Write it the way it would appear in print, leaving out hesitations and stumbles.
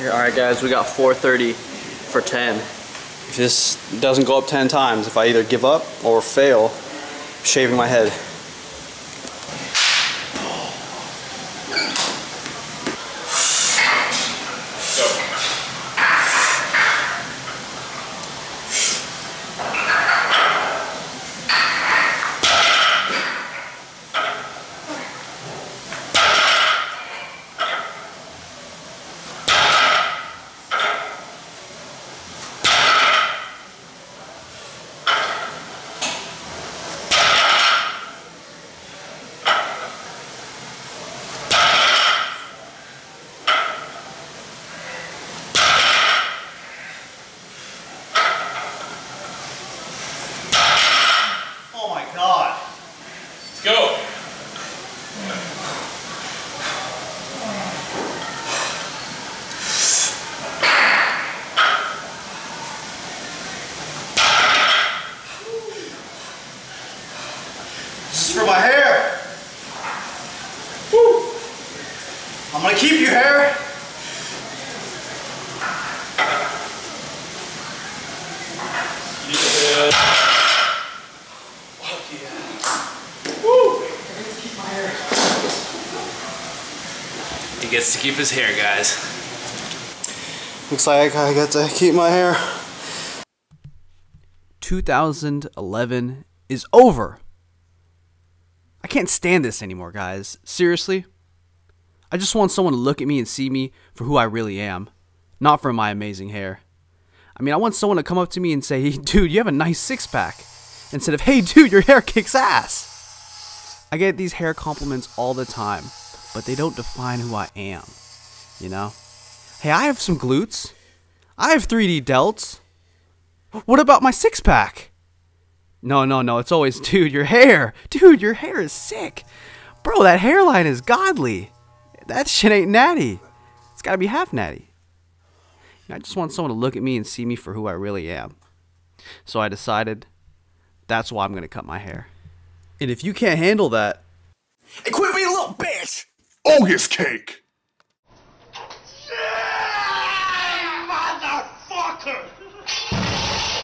Alright guys, we got 4:30 for 10. If this doesn't go up 10 times, if I either give up or fail shaving my head. Go! This is for my hair. Woo. I'm gonna keep your hair. He gets to keep his hair, guys. Looks like I get to keep my hair. 2011 is over. I can't stand this anymore, guys. Seriously. I just want someone to look at me and see me for who I really am, not for my amazing hair. I mean, I want someone to come up to me and say, "Hey, dude, you have a nice six-pack," instead of, "Hey, dude, your hair kicks ass." I get these hair compliments all the time, but they don't define who I am, you know? Hey, I have some glutes. I have 3D delts. What about my six-pack? No, it's always, "Dude, your hair. Dude, your hair is sick. Bro, that hairline is godly. That shit ain't natty. It's gotta be half natty." I just want someone to look at me and see me for who I really am. So I decided that's why I'm gonna cut my hair. And if you can't handle that, Hey, quit being a little bitch! Ogus cake!